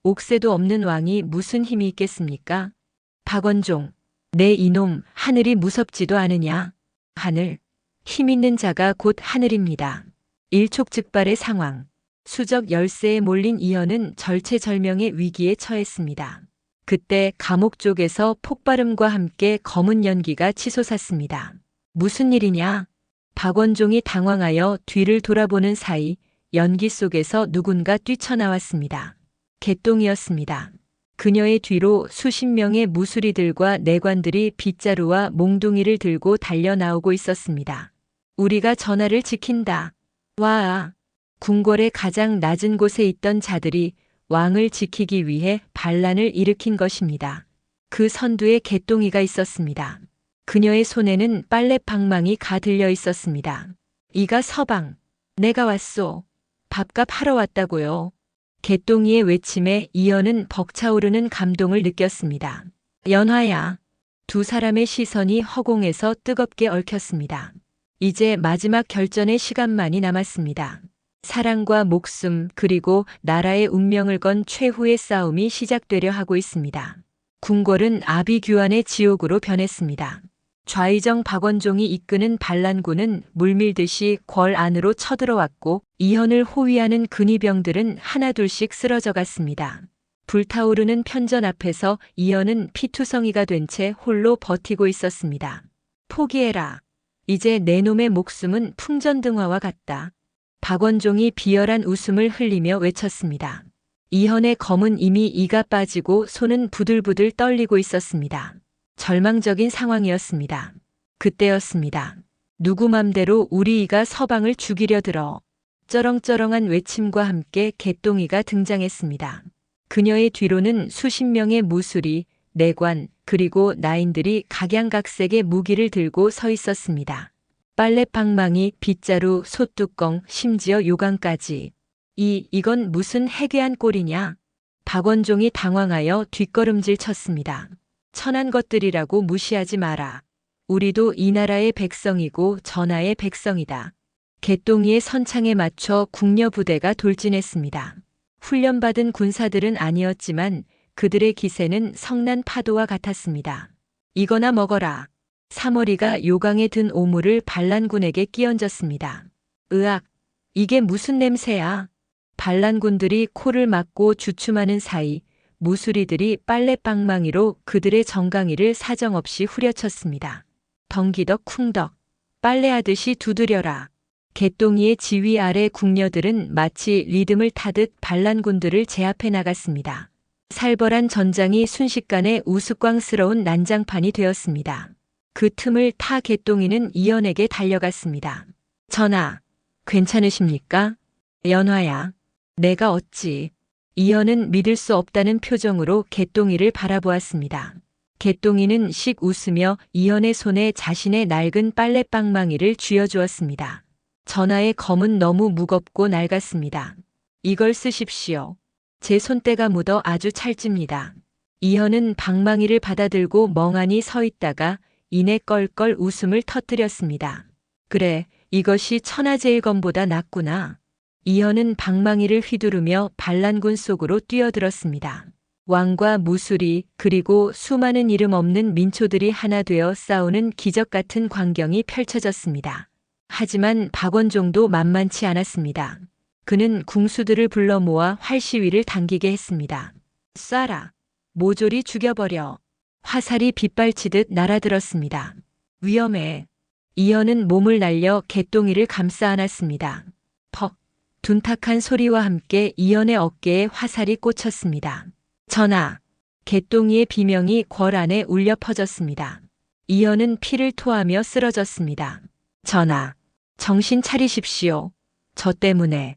옥새도 없는 왕이 무슨 힘이 있겠습니까? 박원종, 내 이놈 하늘이 무섭지도 않으냐? 하늘, 힘 있는 자가 곧 하늘입니다. 일촉즉발의 상황. 수적 열세에 몰린 이현은 절체절명의 위기에 처했습니다. 그때 감옥 쪽에서 폭발음과 함께 검은 연기가 치솟았습니다. 무슨 일이냐? 박원종이 당황하여 뒤를 돌아보는 사이 연기 속에서 누군가 뛰쳐나왔습니다. 개똥이었습니다. 그녀의 뒤로 수십 명의 무수리들과 내관들이 빗자루와 몽둥이를 들고 달려나오고 있었습니다. 우리가 전하를 지킨다. 와! 궁궐의 가장 낮은 곳에 있던 자들이 왕을 지키기 위해 반란을 일으킨 것입니다. 그 선두에 개똥이가 있었습니다. 그녀의 손에는 빨랫방망이 가 들려 있었습니다. 이가 서방, 내가 왔소. 밥값 하러 왔다고요. 개똥이의 외침에 이현은 벅차오르는 감동을 느꼈습니다. 연화야. 두 사람의 시선이 허공에서 뜨겁게 얽혔습니다. 이제 마지막 결전의 시간만이 남았습니다. 사랑과 목숨 그리고 나라의 운명을 건 최후의 싸움이 시작되려 하고 있습니다. 궁궐은 아비규환의 지옥으로 변했습니다. 좌의정 박원종이 이끄는 반란군은 물밀듯이 궐 안으로 쳐들어왔고 이현을 호위하는 근위병들은 하나둘씩 쓰러져 갔습니다. 불타오르는 편전 앞에서 이현은 피투성이가 된 채 홀로 버티고 있었습니다. 포기해라. 이제 내 놈의 목숨은 풍전등화와 같다. 박원종이 비열한 웃음을 흘리며 외쳤습니다. 이현의 검은 이미 이가 빠지고 손은 부들부들 떨리고 있었습니다. 절망적인 상황이었습니다. 그때였습니다. 누구 맘대로 우리 이가 서방을 죽이려 들어. 쩌렁쩌렁한 외침과 함께 개똥이가 등장했습니다. 그녀의 뒤로는 수십 명의 무술이, 내관, 그리고 나인들이 각양각색의 무기를 들고 서 있었습니다. 빨랫방망이, 빗자루, 솥뚜껑, 심지어 요강까지. 이건 무슨 해괴한 꼴이냐? 박원종이 당황하여 뒷걸음질 쳤습니다. 천한 것들이라고 무시하지 마라. 우리도 이 나라의 백성이고 전하의 백성이다. 개똥이의 선창에 맞춰 궁녀 부대가 돌진했습니다. 훈련받은 군사들은 아니었지만 그들의 기세는 성난 파도와 같았습니다. 이거나 먹어라. 사머리가 요강에 든 오물을 반란군에게 끼얹었습니다. 으악, 이게 무슨 냄새야? 반란군들이 코를 막고 주춤하는 사이 무수리들이 빨래방망이로 그들의 정강이를 사정없이 후려쳤습니다. 덩기덕 쿵덕, 빨래하듯이 두드려라. 개똥이의 지휘 아래 궁녀들은 마치 리듬을 타듯 반란군들을 제압해 나갔습니다. 살벌한 전장이 순식간에 우스꽝스러운 난장판이 되었습니다. 그 틈을 타 개똥이는 이연에게 달려갔습니다. 전하, 괜찮으십니까? 연화야, 내가 어찌. 이연은 믿을 수 없다는 표정으로 개똥이를 바라보았습니다. 개똥이는 씩 웃으며 이연의 손에 자신의 낡은 빨래방망이를 쥐어주었습니다. 전하의 검은 너무 무겁고 낡았습니다. 이걸 쓰십시오. 제 손때가 묻어 아주 찰집니다. 이현은 방망이를 받아들고 멍하니 서 있다가 이내 껄껄 웃음을 터뜨렸습니다. 그래, 이것이 천하제일검보다 낫구나. 이현은 방망이를 휘두르며 반란군 속으로 뛰어들었습니다. 왕과 무수리 그리고 수많은 이름 없는 민초들이 하나 되어 싸우는 기적 같은 광경이 펼쳐졌습니다. 하지만 박원종도 만만치 않았습니다. 그는 궁수들을 불러 모아 활시위를 당기게 했습니다. 쏴라. 모조리 죽여버려. 화살이 빗발치듯 날아들었습니다. 위험해. 이현은 몸을 날려 개똥이를 감싸 안았습니다. 퍽. 둔탁한 소리와 함께 이현의 어깨에 화살이 꽂혔습니다. 전하. 개똥이의 비명이 궐 안에 울려 퍼졌습니다. 이현은 피를 토하며 쓰러졌습니다. 전하. 정신 차리십시오. 저 때문에.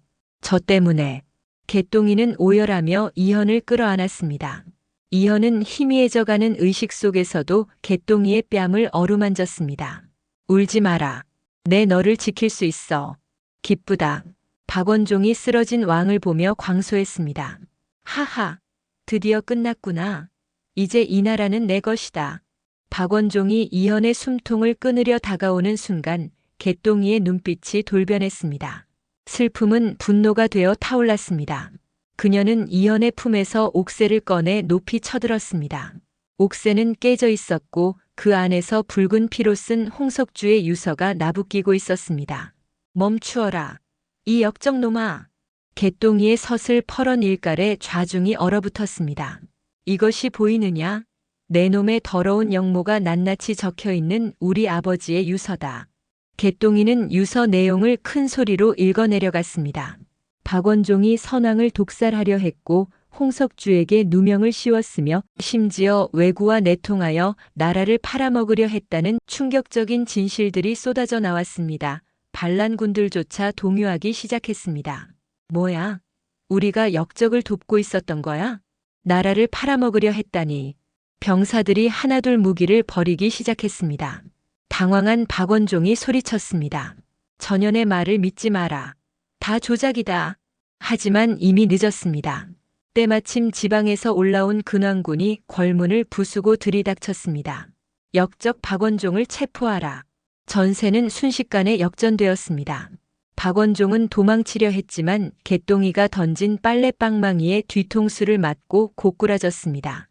개똥이는 오열하며 이현을 끌어안았습니다. 이현은 희미해져가는 의식 속에서도 개똥이의 뺨을 어루만졌습니다. 울지 마라. 내 너를 지킬 수 있어. 기쁘다. 박원종이 쓰러진 왕을 보며 광소했습니다. 하하, 드디어 끝났구나. 이제 이 나라는 내 것이다. 박원종이 이현의 숨통을 끊으려 다가오는 순간 개똥이의 눈빛이 돌변했습니다. 슬픔은 분노가 되어 타올랐습니다. 그녀는 이현의 품에서 옥새를 꺼내 높이 쳐들었습니다. 옥새는 깨져 있었고 그 안에서 붉은 피로 쓴 홍석주의 유서가 나부끼고 있었습니다. 멈추어라. 이 역적놈아. 개똥이의 서슬 퍼런 일깔에 좌중이 얼어붙었습니다. 이것이 보이느냐? 내 놈의 더러운 영모가 낱낱이 적혀있는 우리 아버지의 유서다. 개똥이는 유서 내용을 큰 소리로 읽어내려갔습니다. 박원종이 선왕을 독살하려 했고 홍석주에게 누명을 씌웠으며 심지어 왜구와 내통하여 나라를 팔아먹으려 했다는 충격적인 진실들이 쏟아져 나왔습니다. 반란군들조차 동요하기 시작했습니다. 뭐야? 우리가 역적을 돕고 있었던 거야? 나라를 팔아먹으려 했다니. 병사들이 하나둘 무기를 버리기 시작했습니다. 당황한 박원종이 소리쳤습니다. 전현의 말을 믿지 마라. 다 조작이다. 하지만 이미 늦었습니다. 때마침 지방에서 올라온 근왕군이 궐문을 부수고 들이닥쳤습니다. 역적 박원종을 체포하라. 전세는 순식간에 역전되었습니다. 박원종은 도망치려 했지만 개똥이가 던진 빨래방망이에 뒤통수를 맞고 고꾸라졌습니다.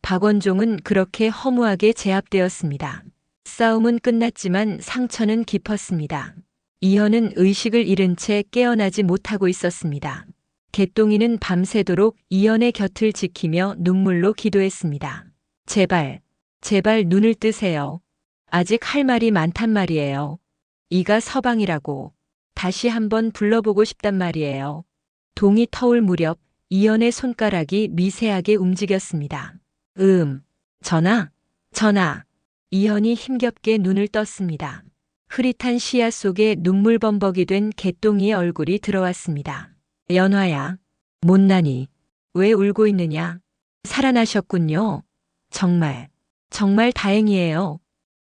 박원종은 그렇게 허무하게 제압되었습니다. 싸움은 끝났지만 상처는 깊었습니다. 이현은 의식을 잃은 채 깨어나지 못하고 있었습니다. 개똥이는 밤새도록 이현의 곁을 지키며 눈물로 기도했습니다. 제발 눈을 뜨세요. 아직 할 말이 많단 말이에요. 이가 서방이라고 다시 한번 불러보고 싶단 말이에요. 동이 터올 무렵 이현의 손가락이 미세하게 움직였습니다. 전하. 이현이 힘겹게 눈을 떴습니다. 흐릿한 시야 속에 눈물범벅이 된 개똥이의 얼굴이 들어왔습니다. 연화야, 못나니 왜 울고 있느냐? 살아나셨군요. 정말 다행이에요.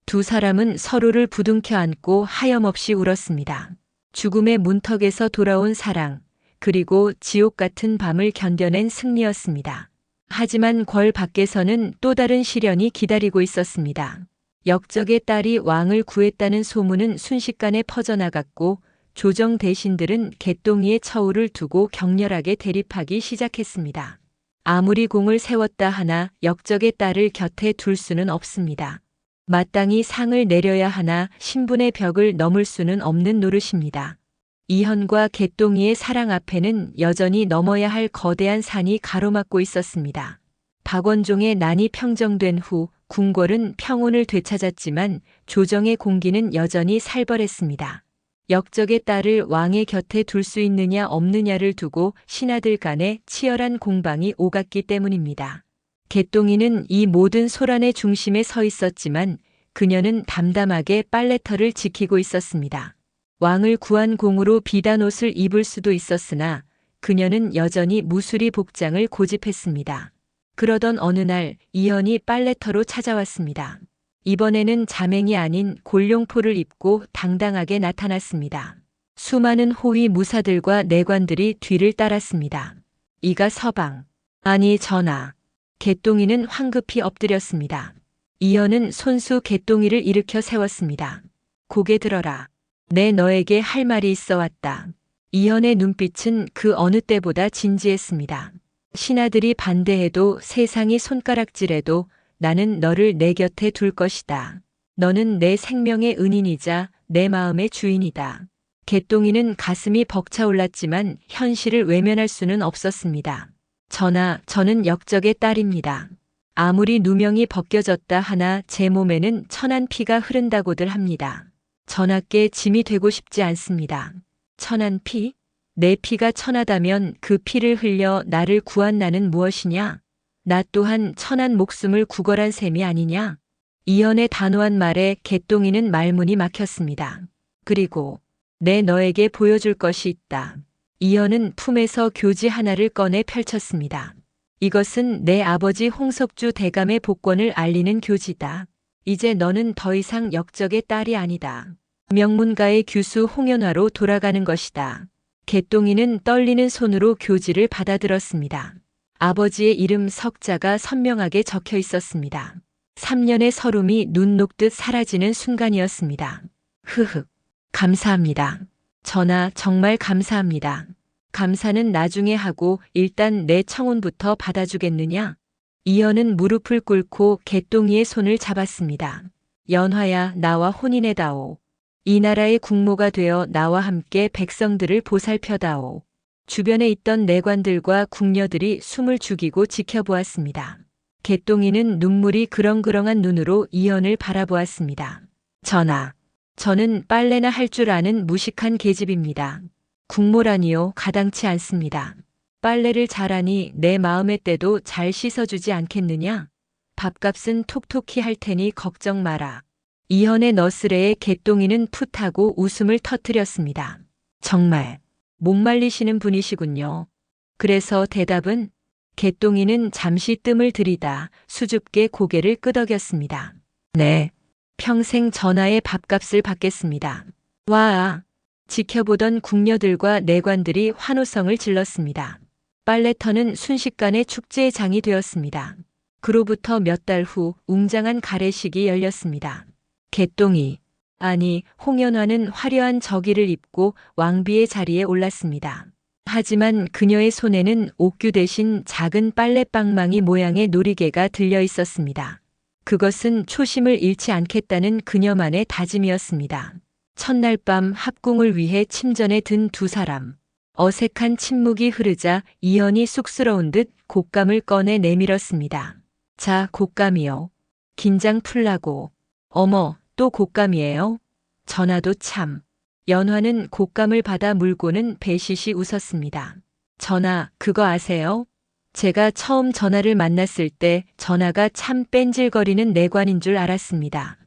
두 사람은 서로를 부둥켜 안고 하염없이 울었습니다. 죽음의 문턱에서 돌아온 사랑, 그리고 지옥 같은 밤을 견뎌낸 승리였습니다. 하지만 궐 밖에서는 또 다른 시련이 기다리고 있었습니다. 역적의 딸이 왕을 구했다는 소문은 순식간에 퍼져나갔고 조정 대신들은 개똥이의 처우를 두고 격렬하게 대립하기 시작했습니다. 아무리 공을 세웠다 하나 역적의 딸을 곁에 둘 수는 없습니다. 마땅히 상을 내려야 하나 신분의 벽을 넘을 수는 없는 노릇입니다. 이현과 개똥이의 사랑 앞에는 여전히 넘어야 할 거대한 산이 가로막고 있었습니다. 박원종의 난이 평정된 후 궁궐은 평온을 되찾았지만 조정의 공기는 여전히 살벌했습니다. 역적의 딸을 왕의 곁에 둘 수 있느냐 없느냐를 두고 신하들 간에 치열한 공방이 오갔기 때문입니다. 개똥이는 이 모든 소란의 중심에 서 있었지만 그녀는 담담하게 빨래터를 지키고 있었습니다. 왕을 구한 공으로 비단 옷을 입을 수도 있었으나 그녀는 여전히 무수리 복장을 고집했습니다. 그러던 어느 날 이현이 빨래터로 찾아왔습니다. 이번에는 자맹이 아닌 골룡포를 입고 당당하게 나타났습니다. 수많은 호위 무사들과 내관들이 뒤를 따랐습니다. 이가 서방. 아니 전하. 개똥이는 황급히 엎드렸습니다. 이현은 손수 개똥이를 일으켜 세웠습니다. 고개 들어라. 내 너에게 할 말이 있어 왔다. 이현의 눈빛은 그 어느 때보다 진지했습니다. 신하들이 반대해도 세상이 손가락질해도 나는 너를 내 곁에 둘 것이다. 너는 내 생명의 은인이자 내 마음의 주인이다. 개똥이는 가슴이 벅차올랐지만 현실을 외면할 수는 없었습니다. 전하, 저는 역적의 딸입니다. 아무리 누명이 벗겨졌다 하나 제 몸에는 천한 피가 흐른다고들 합니다. 전하께 짐이 되고 싶지 않습니다. 천한 피? 내 피가 천하다면 그 피를 흘려 나를 구한 나는 무엇이냐? 나 또한 천한 목숨을 구걸한 셈이 아니냐? 이현의 단호한 말에 개똥이는 말문이 막혔습니다. 그리고 내 너에게 보여줄 것이 있다. 이현은 품에서 교지 하나를 꺼내 펼쳤습니다. 이것은 내 아버지 홍석주 대감의 복권을 알리는 교지다. 이제 너는 더 이상 역적의 딸이 아니다. 명문가의 규수 홍연화로 돌아가는 것이다. 개똥이는 떨리는 손으로 교지를 받아들었습니다. 아버지의 이름 석자가 선명하게 적혀 있었습니다. 3년의 서름이 눈 녹듯 사라지는 순간이었습니다. 흐흑. 감사합니다. 전하, 정말 감사합니다. 감사는 나중에 하고 일단 내 청혼부터 받아주겠느냐? 이현은 무릎을 꿇고 개똥이의 손을 잡았습니다. 연화야, 나와 혼인해다오. 이 나라의 국모가 되어 나와 함께 백성들을 보살펴다오. 주변에 있던 내관들과 궁녀들이 숨을 죽이고 지켜보았습니다. 개똥이는 눈물이 그렁그렁한 눈으로 이현을 바라보았습니다. 전하, 저는 빨래나 할 줄 아는 무식한 계집입니다. 국모라니요, 가당치 않습니다. 빨래를 잘하니 내 마음의 때도 잘 씻어주지 않겠느냐? 밥값은 톡톡히 할 테니 걱정 마라. 이현의 너스레에 개똥이는 풋하고 웃음을 터뜨렸습니다. 정말 못 말리시는 분이시군요. 그래서 대답은? 개똥이는 잠시 뜸을 들이다 수줍게 고개를 끄덕였습니다. 네, 평생 전하의 밥값을 받겠습니다. 와! 지켜보던 궁녀들과 내관들이 환호성을 질렀습니다. 빨래터는 순식간에 축제의 장이 되었습니다. 그로부터 몇 달 후 웅장한 가래식이 열렸습니다. 개똥이, 아니 홍연화는 화려한 저기를 입고 왕비의 자리에 올랐습니다. 하지만 그녀의 손에는 옥규 대신 작은 빨래방망이 모양의 놀이개가 들려 있었습니다. 그것은 초심을 잃지 않겠다는 그녀만의 다짐이었습니다. 첫날 밤 합궁을 위해 침전에 든 두 사람. 어색한 침묵이 흐르자 이현이 쑥스러운 듯 곶감을 꺼내 내밀었습니다. 자, 곶감이요. 긴장 풀라고. 어머, 또 곶감이에요? 전하도 참. 연화는 곶감을 받아 물고는 배시시 웃었습니다. 전하, 그거 아세요? 제가 처음 전하를 만났을 때 전하가 참 뺀질거리는 내관인 줄 알았습니다.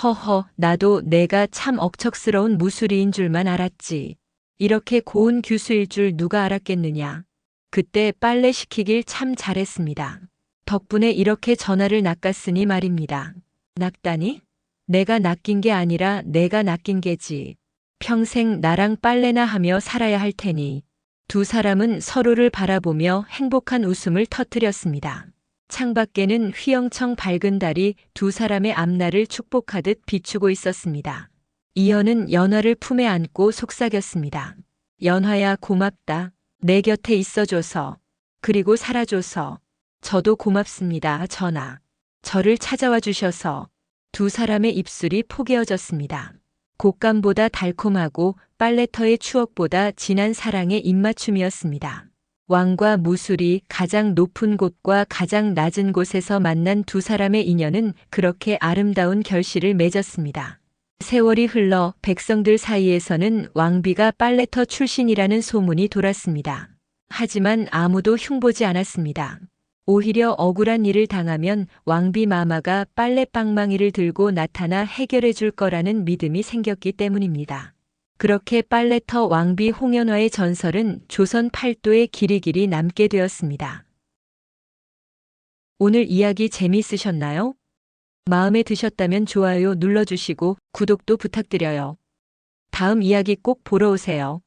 허허, 나도 내가 참 억척스러운 무수리인 줄만 알았지. 이렇게 고운 규수일 줄 누가 알았겠느냐. 그때 빨래 시키길 참 잘했습니다. 덕분에 이렇게 전하를 낚았으니 말입니다. 낚다니? 내가 낚인 게 아니라 내가 낚인 게지. 평생 나랑 빨래나 하며 살아야 할 테니. 두 사람은 서로를 바라보며 행복한 웃음을 터뜨렸습니다. 창밖에는 휘영청 밝은 달이 두 사람의 앞날을 축복하듯 비추고 있었습니다. 이현은 연화를 품에 안고 속삭였습니다. 연화야 고맙다. 내 곁에 있어줘서. 그리고 살아줘서. 저도 고맙습니다, 전하. 저를 찾아와 주셔서. 두 사람의 입술이 포개어졌습니다. 곶감보다 달콤하고 빨래터의 추억보다 진한 사랑의 입맞춤이었습니다. 왕과 무술이 가장 높은 곳과 가장 낮은 곳에서 만난 두 사람의 인연은 그렇게 아름다운 결실을 맺었습니다. 세월이 흘러 백성들 사이에서는 왕비가 빨래터 출신이라는 소문이 돌았습니다. 하지만 아무도 흉보지 않았습니다. 오히려 억울한 일을 당하면 왕비 마마가 빨래방망이를 들고 나타나 해결해 줄 거라는 믿음이 생겼기 때문입니다. 그렇게 빨래터 왕비 홍연화의 전설은 조선 팔도에 길이길이 남게 되었습니다. 오늘 이야기 재미있으셨나요? 마음에 드셨다면 좋아요 눌러주시고 구독도 부탁드려요. 다음 이야기 꼭 보러 오세요.